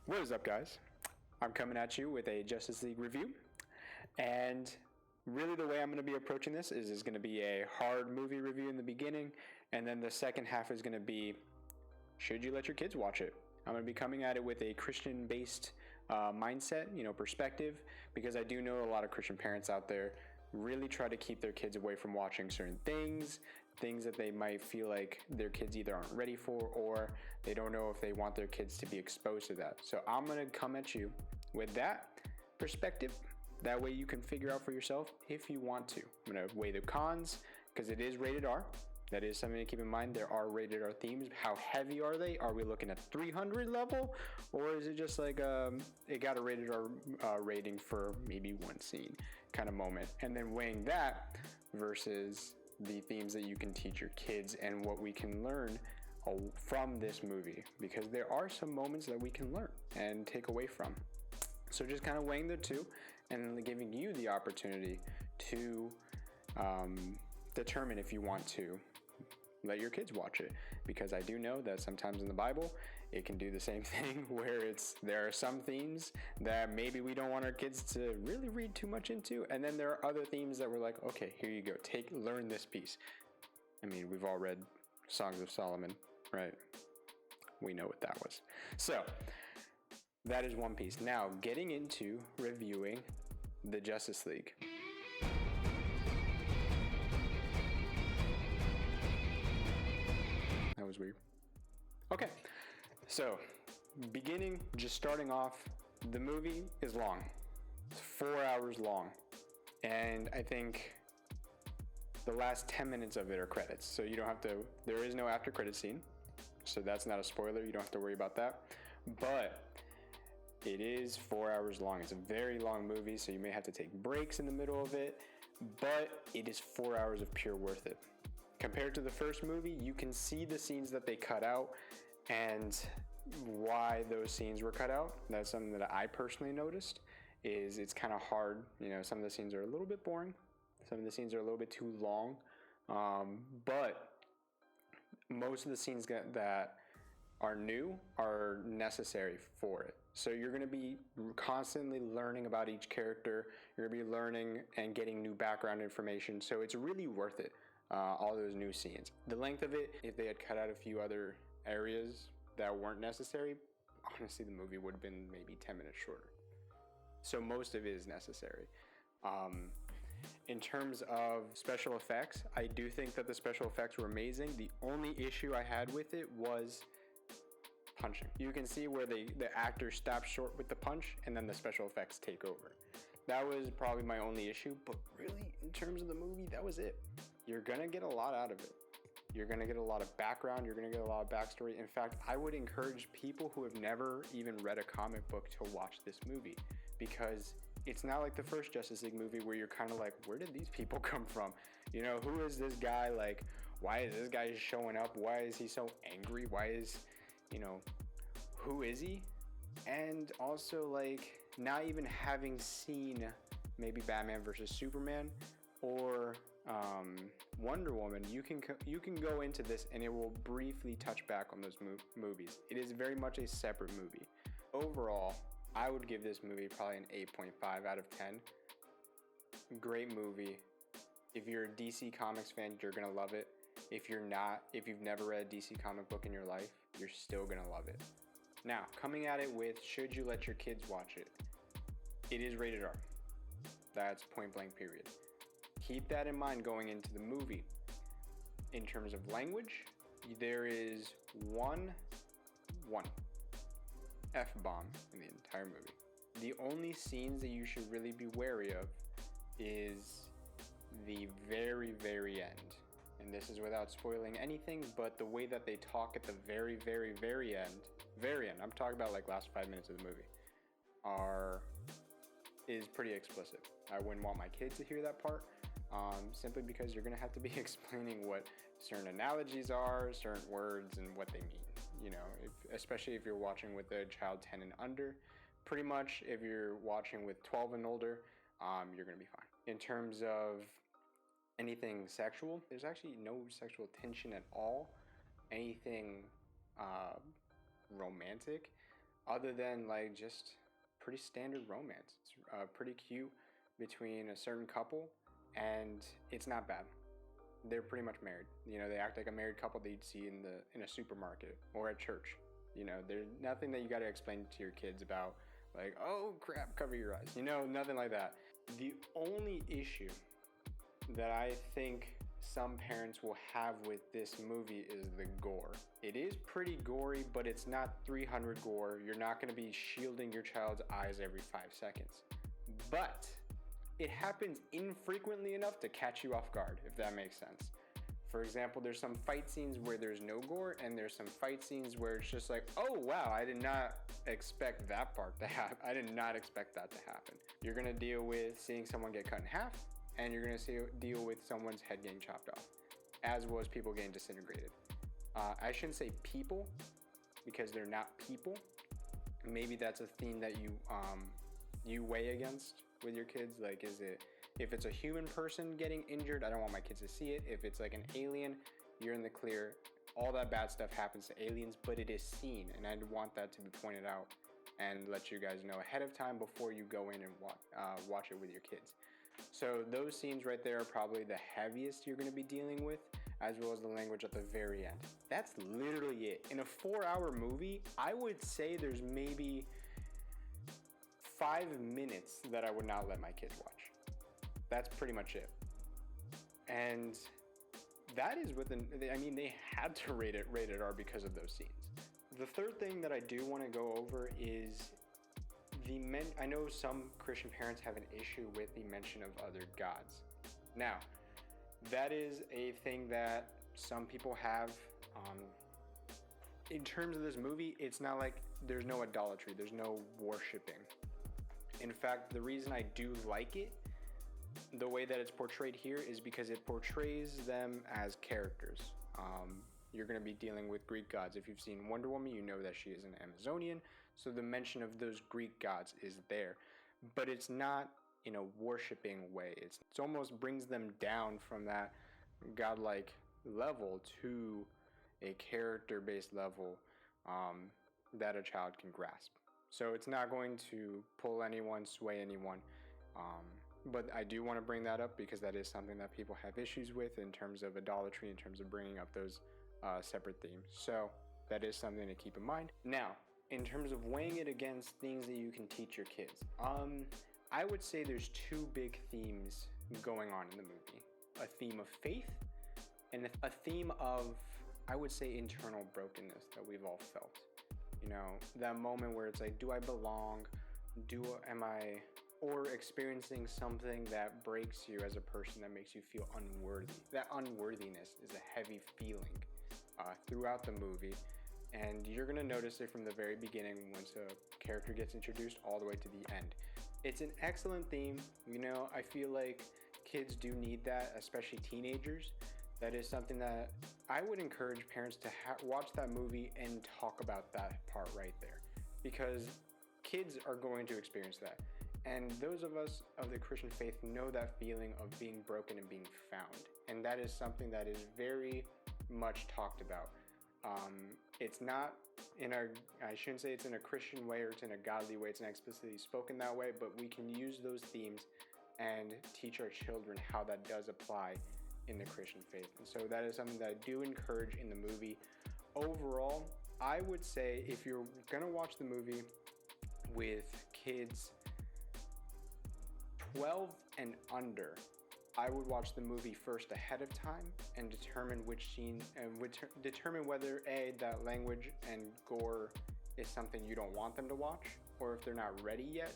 What is up, guys? I'm coming at you with a Justice League review, and really the way I'm going to be approaching this is going to be a hard movie review in the beginning, and then the second half is going to be, should you let your kids watch it? I'm going to be coming at it with a Christian-based mindset, perspective, because I do know a lot of Christian parents out there really try to keep their kids away from watching certain things that they might feel like their kids either aren't ready for, or they don't know if they want their kids to be exposed to that. So I'm going to come at you with that perspective. That way you can figure out for yourself if you want to. I'm going to weigh the cons, because it is rated R. That is something to keep in mind. There are rated R themes. How heavy are they? Are we looking at 300 level? Or is it just like it got a rated R rating for maybe one scene kind of moment? And then weighing that versus the themes that you can teach your kids and what we can learn from this movie. Because there are some moments that we can learn and take away from. So just kind of weighing the two and then giving you the opportunity to determine if you want to let your kids watch it, because I do know that sometimes in the Bible it can do the same thing where there are some themes that maybe we don't want our kids to really read too much into, and then there are other themes that we're like, okay, here you go, learn this piece. I mean, we've all read Songs of Solomon, right? We know what that was. So that is one piece. Now getting into reviewing the Justice League. That was weird. Okay, so just starting off, the movie is long. It's 4 hours long. And I think the last 10 minutes of it are credits. So there is no after credit scene. So that's not a spoiler. You don't have to worry about that. But it is 4 hours long. It's a very long movie, so you may have to take breaks in the middle of it. But it is 4 hours of pure worth it. Compared to the first movie, you can see the scenes that they cut out and why those scenes were cut out. That's something that I personally noticed. It's kind of hard. Some of the scenes are a little bit boring. Some of the scenes are a little bit too long. But most of the scenes that are new are necessary for it. So you're going to be constantly learning about each character. You're going to be learning and getting new background information. So it's really worth it. All those new scenes. The length of it, if they had cut out a few other areas that weren't necessary, honestly, the movie would have been maybe 10 minutes shorter. So most of it is necessary. In terms of special effects, I do think that the special effects were amazing. The only issue I had with it was punching. You can see where the actor stops short with the punch and then the special effects take over. That was probably my only issue, but really, in terms of the movie, that was it. You're gonna get a lot out of it. You're gonna get a lot of background, you're gonna get a lot of backstory. In fact, I would encourage people who have never even read a comic book to watch this movie, because it's not like the first Justice League movie where you're kind of like, where did these people come from? Who is this guy? Like, why is this guy showing up? Why is he so angry? Who is he? And also, like, not even having seen maybe Batman versus Superman or Wonder Woman, you can go into this and it will briefly touch back on those movies. It is very much a separate movie. Overall, I would give this movie probably an 8.5 out of 10. Great movie. If you're a DC Comics fan, you're gonna love it. If you're not, if you've never read a DC comic book in your life, you're still gonna love it. Now, coming at it with, should you let your kids watch it? It is rated R. That's point blank period. Keep that in mind going into the movie. In terms of language, there is one F-bomb in the entire movie. The only scenes that you should really be wary of is the very, very end. And this is without spoiling anything, but the way that they talk at the very, very, very end, I'm talking about like last 5 minutes of the movie, is pretty explicit. I wouldn't want my kids to hear that part, simply because you're going to have to be explaining what certain analogies are, certain words, and what they mean. Especially if you're watching with a child 10 and under. Pretty much, if you're watching with 12 and older, you're going to be fine. In terms of anything sexual, there's actually no sexual tension at all. Anything romantic, other than like just pretty standard romance. It's pretty cute between a certain couple, and it's not bad. They're pretty much married. You know, they act like a married couple that you'd see in a supermarket or at church. You know, there's nothing that you got to explain to your kids about, like, oh crap, cover your eyes. You know, nothing like that. The only issue that I think some parents will have with this movie is the gore. It is pretty gory, but it's not 300 gore. You're not going to be shielding your child's eyes every 5 seconds. But it happens infrequently enough to catch you off guard, if that makes sense. For example, there's some fight scenes where there's no gore, and there's some fight scenes where it's just like, oh wow, I did not expect that part to happen. I did not expect that to happen. You're gonna deal with seeing someone get cut in half, and you're gonna deal with someone's head getting chopped off, as well as people getting disintegrated. I shouldn't say people, because they're not people. Maybe that's a theme that you weigh against with your kids. Like, is it, if it's a human person getting injured, I don't want my kids to see it. If it's like an alien, you're in the clear. All that bad stuff happens to aliens, but it is seen, and I'd want that to be pointed out and let you guys know ahead of time before you go in and watch it with your kids. So those scenes right there are probably the heaviest you're going to be dealing with, as well as the language at the very end. That's literally it. In a 4-hour movie, I would say there's maybe 5 minutes that I would not let my kids watch. That's pretty much it. And that is I mean, they had to rate it rated R because of those scenes. The third thing that I do want to go over is I know some Christian parents have an issue with the mention of other gods. Now, that is a thing that some people have. In terms of this movie, it's not like there's no idolatry, there's no worshiping. In fact, the reason I do like it, the way that it's portrayed here, is because it portrays them as characters. You're going to be dealing with Greek gods. If you've seen Wonder Woman, you know that she is an Amazonian, so the mention of those Greek gods is there. But it's not in a worshiping way. It's almost brings them down from that godlike level to a character-based level that a child can grasp. So it's not going to pull anyone, sway anyone. But I do want to bring that up because that is something that people have issues with in terms of idolatry, in terms of bringing up those separate themes. So that is something to keep in mind. Now, in terms of weighing it against things that you can teach your kids, I would say there's 2 big themes going on in the movie. A theme of faith and a theme of, I would say, internal brokenness that we've all felt. You know, that moment where it's like, do I belong? Or experiencing something that breaks you as a person, that makes you feel unworthy. That unworthiness is a heavy feeling throughout the movie, and you're going to notice it from the very beginning once a character gets introduced all the way to the end. It's an excellent theme. You know, I feel like kids do need that, especially teenagers. That is something that I would encourage parents to watch that movie and talk about that part right there, because kids are going to experience that. And those of us of the Christian faith know that feeling of being broken and being found. And that is something that is very much talked about. It's not I shouldn't say it's in a Christian way or it's in a godly way, it's not explicitly spoken that way, but we can use those themes and teach our children how that does apply in the Christian faith. And so that is something that I do encourage in the movie. Overall, I would say if you're going to watch the movie with kids 12 and under, I would watch the movie first ahead of time and determine which scene and determine whether that language and gore is something you don't want them to watch, or if they're not ready yet.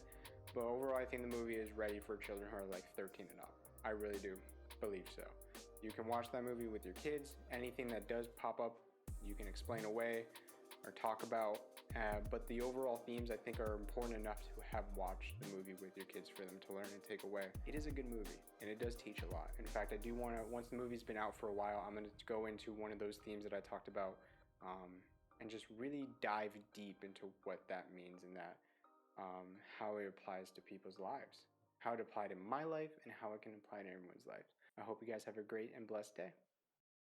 But overall, I think the movie is ready for children who are like 13 and up. I really do believe so. You can watch that movie with your kids. Anything that does pop up, you can explain away or talk about. But the overall themes, I think, are important enough to have watched the movie with your kids for them to learn and take away. It is a good movie, and it does teach a lot. In fact, I do want to, once the movie's been out for a while, I'm going to go into one of those themes that I talked about and just really dive deep into what that means and that how it applies to people's lives, how it applied in my life, and how it can apply to everyone's life. I hope you guys have a great and blessed day.